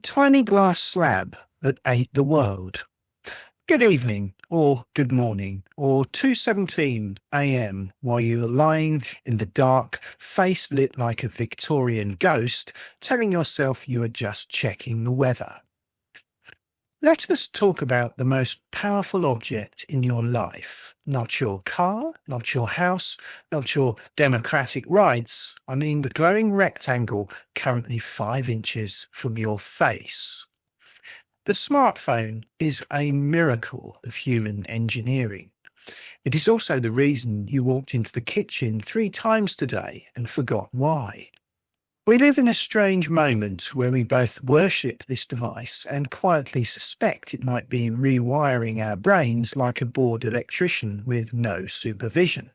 tiny glass slab that ate the world. Good evening, or good morning, or 2:17 a.m. while you are lying in the dark, face lit like a Victorian ghost, telling yourself you are just checking the weather. Let us talk about the most powerful object in your life. Not your car, not your house, not your democratic rights. I mean the glowing rectangle currently 5 inches from your face. The smartphone is a miracle of human engineering. It is also the reason you walked into the kitchen 3 times today and forgot why. We live in a strange moment where we both worship this device and quietly suspect it might be rewiring our brains like a bored electrician with no supervision.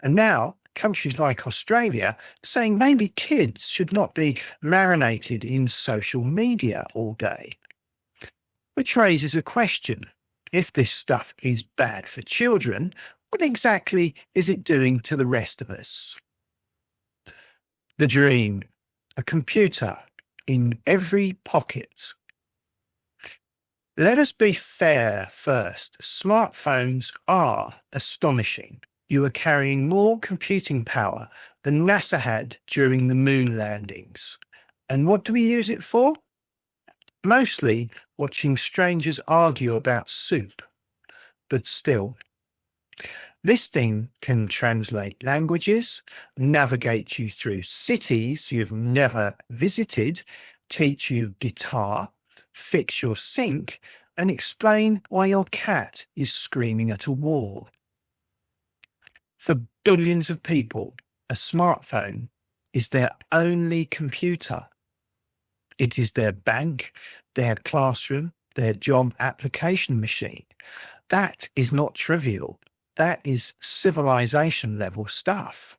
And now, countries like Australia are saying maybe kids should not be marinated in social media all day. Which raises a question. If this stuff is bad for children, what exactly is it doing to the rest of us? The dream, a computer in every pocket. Let us be fair first. Smartphones are astonishing. You are carrying more computing power than NASA had during the moon landings. And what do we use it for? Mostly watching strangers argue about soup. But still, this thing can translate languages, navigate you through cities you've never visited, teach you guitar, fix your sink, and explain why your cat is screaming at a wall. For billions of people, a smartphone is their only computer. It is their bank, their classroom, their job application machine. That is not trivial. That is civilization level stuff.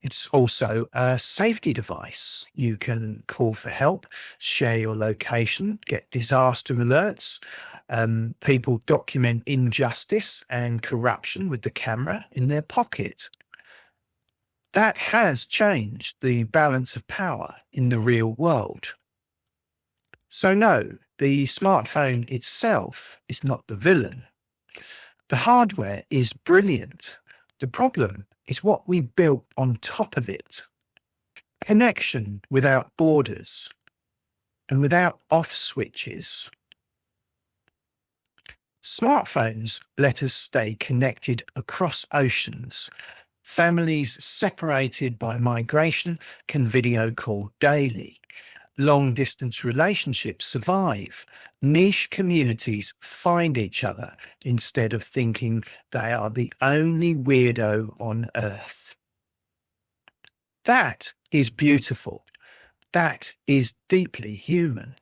It's also a safety device. You can call for help, share your location, get disaster alerts. People document injustice and corruption with the camera in their pocket. That has changed the balance of power in the real world. So no, the smartphone itself is not the villain. The hardware is brilliant. The problem is what we built on top of it. Connection without borders and without off switches. Smartphones let us stay connected across oceans. Families separated by migration can video call daily. Long-distance relationships survive. Niche communities find each other instead of thinking they are the only weirdo on Earth. That is beautiful. That is deeply human.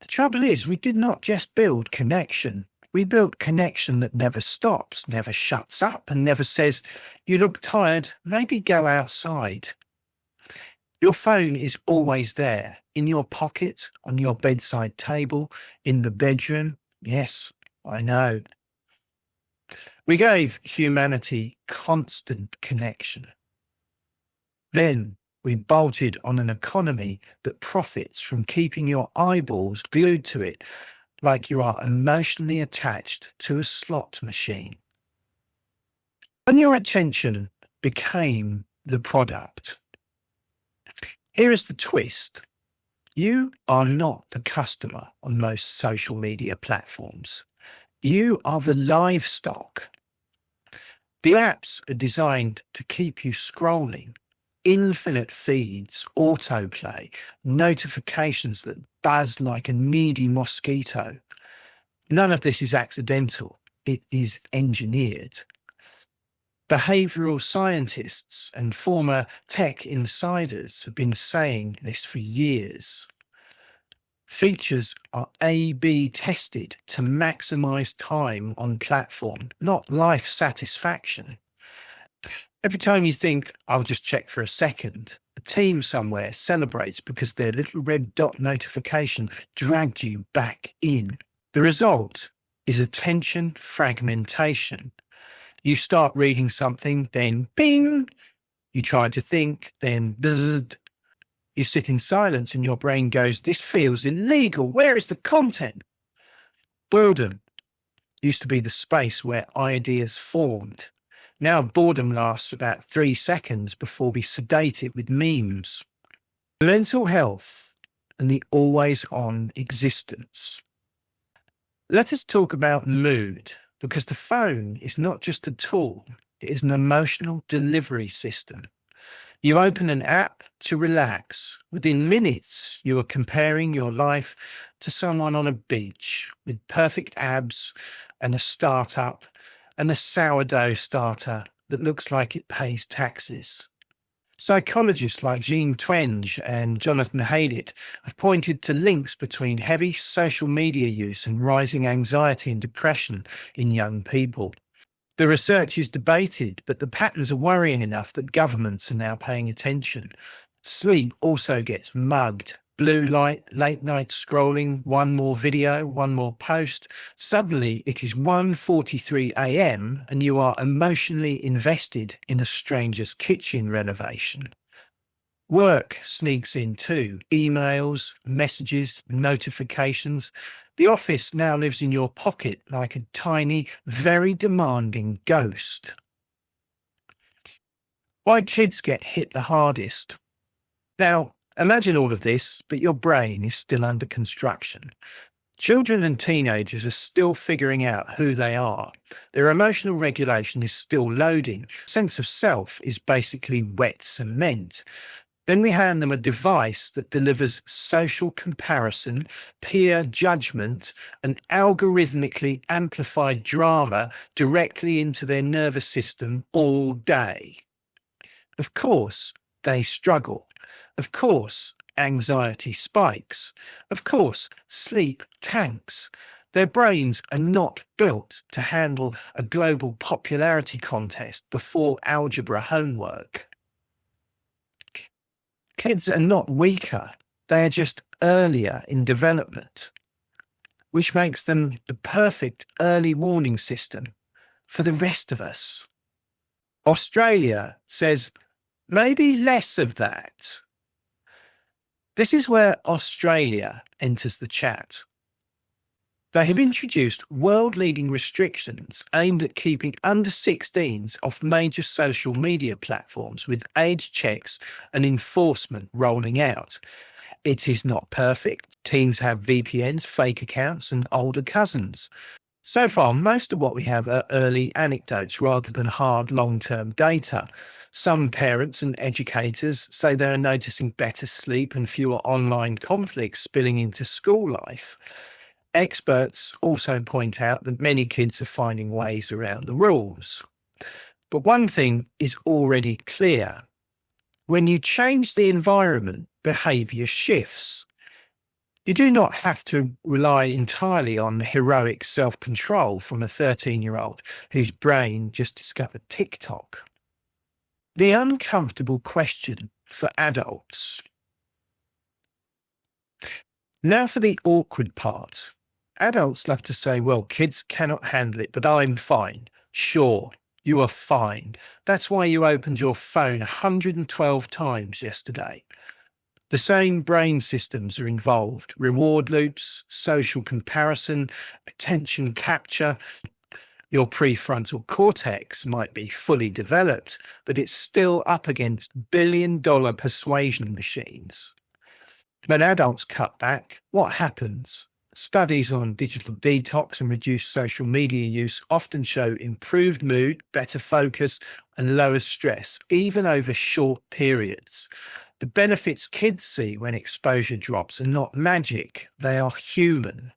The trouble is, we did not just build connection. We built connection that never stops, never shuts up, and never says, "You look tired, maybe go outside." Your phone is always there, in your pocket, on your bedside table, in the bedroom. Yes, I know. We gave humanity constant connection. Then we bolted on an economy that profits from keeping your eyeballs glued to it like you are emotionally attached to a slot machine. And your attention became the product. Here is the twist. You are not the customer on most social media platforms. You are the livestock. The apps are designed to keep you scrolling. Infinite feeds, autoplay, notifications that buzz like a needy mosquito. None of this is accidental. It is engineered. Behavioral scientists and former tech insiders have been saying this for years. Features are A/B tested to maximize time on platform, not life satisfaction. Every time you think, "I'll just check for a second," a team somewhere celebrates because their little red dot notification dragged you back in. The result is attention fragmentation. You start reading something, then ping. You try to think, then bzzz. You sit in silence and your brain goes, this feels illegal. Where is the content? Boredom used to be the space where ideas formed. Now boredom lasts about 3 seconds before we sedate it with memes. Mental health and the always-on existence. Let us talk about mood, because the phone is not just a tool, it is an emotional delivery system. You open an app to relax. Within minutes, you are comparing your life to someone on a beach with perfect abs and a startup and a sourdough starter that looks like it pays taxes. Psychologists like Jean Twenge and Jonathan Haidt have pointed to links between heavy social media use and rising anxiety and depression in young people. The research is debated, but the patterns are worrying enough that governments are now paying attention. Sleep also gets mugged. Blue light, late night scrolling, one more video, one more post. Suddenly it is 1:43 a.m. and you are emotionally invested in a stranger's kitchen renovation. Work sneaks in too. Emails, messages, notifications. The office now lives in your pocket like a tiny, very demanding ghost. Why kids get hit the hardest? Now, imagine all of this, but your brain is still under construction. Children and teenagers are still figuring out who they are. Their emotional regulation is still loading. Sense of self is basically wet cement. Then we hand them a device that delivers social comparison, peer judgment, and algorithmically amplified drama directly into their nervous system all day. Of course, they struggle. Of course, anxiety spikes. Of course, sleep tanks. Their brains are not built to handle a global popularity contest before algebra homework. Kids are not weaker, they are just earlier in development, which makes them the perfect early warning system for the rest of us. Australia says, maybe less of that. This is where Australia enters the chat. They have introduced world-leading restrictions aimed at keeping under 16s off major social media platforms, with age checks and enforcement rolling out. It is not perfect. Teens have VPNs, fake accounts, and older cousins. So far, most of what we have are early anecdotes rather than hard long-term data. Some parents and educators say they are noticing better sleep and fewer online conflicts spilling into school life. Experts also point out that many kids are finding ways around the rules. But one thing is already clear. When you change the environment, behavior shifts. You do not have to rely entirely on heroic self-control from a 13-year-old whose brain just discovered TikTok. The uncomfortable question for adults. Now for the awkward part. Adults love to say, well, kids cannot handle it, but I'm fine. Sure, you are fine. That's why you opened your phone 112 times yesterday. The same brain systems are involved: reward loops, social comparison, attention capture. Your prefrontal cortex might be fully developed, but it's still up against billion-dollar persuasion machines. When adults cut back, what happens? Studies on digital detox and reduced social media use often show improved mood, better focus, and lower stress, even over short periods. The benefits kids see when exposure drops are not magic, they are human.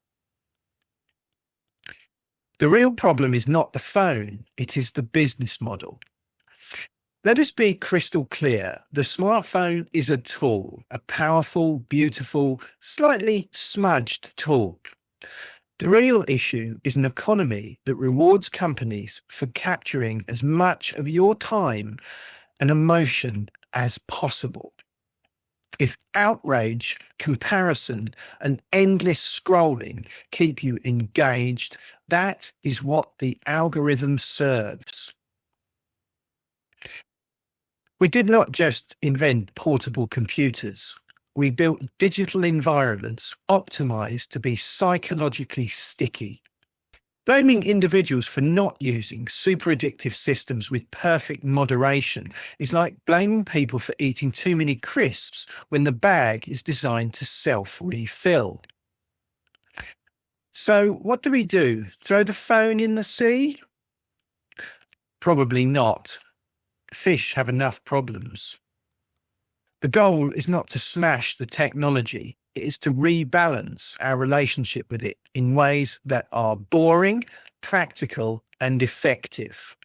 The real problem is not the phone, it is the business model. Let us be crystal clear. The smartphone is a tool, a powerful, beautiful, slightly smudged tool. The real issue is an economy that rewards companies for capturing as much of your time and emotion as possible. If outrage, comparison, and endless scrolling keep you engaged, that is what the algorithm serves. We did not just invent portable computers. We built digital environments optimized to be psychologically sticky. Blaming individuals for not using super addictive systems with perfect moderation is like blaming people for eating too many crisps when the bag is designed to self-refill. So what do we do? Throw the phone in the sea? Probably not. Fish have enough problems. The goal is not to smash the technology. It is to rebalance our relationship with it in ways that are boring, practical, and effective.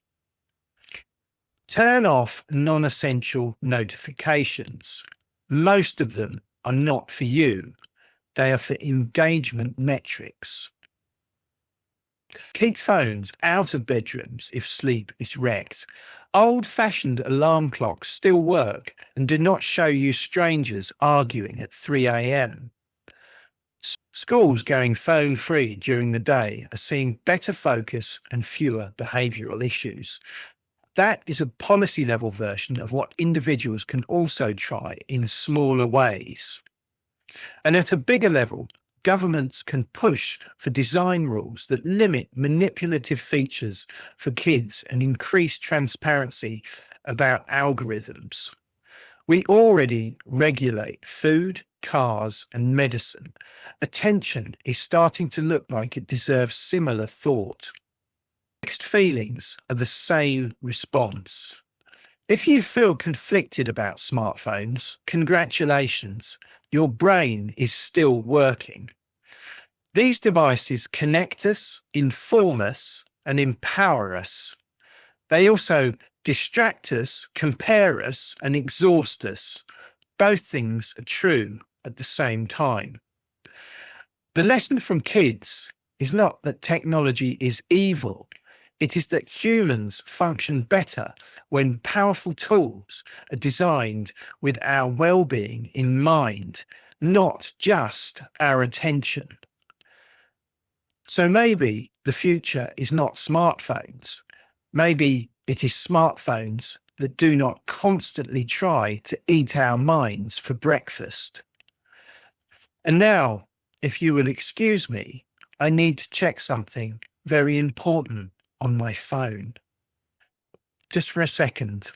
Turn off non-essential notifications. Most of them are not for you. They are for engagement metrics. Keep phones out of bedrooms if sleep is wrecked. Old-fashioned alarm clocks still work and do not show you strangers arguing at 3 a.m. Schools going phone-free during the day are seeing better focus and fewer behavioural issues. That is a policy-level version of what individuals can also try in smaller ways. And at a bigger level, governments can push for design rules that limit manipulative features for kids and increase transparency about algorithms. We already regulate food, cars, and medicine. Attention is starting to look like it deserves similar thought. Mixed feelings are the same response. If you feel conflicted about smartphones, congratulations, your brain is still working. These devices connect us, inform us, and empower us. They also distract us, compare us, and exhaust us. Both things are true at the same time. The lesson from kids is not that technology is evil. It is that humans function better when powerful tools are designed with our well-being in mind, not just our attention. So maybe the future is not smartphones. Maybe it is smartphones that do not constantly try to eat our minds for breakfast. And now, if you will excuse me, I need to check something very important on my phone. Just for a second.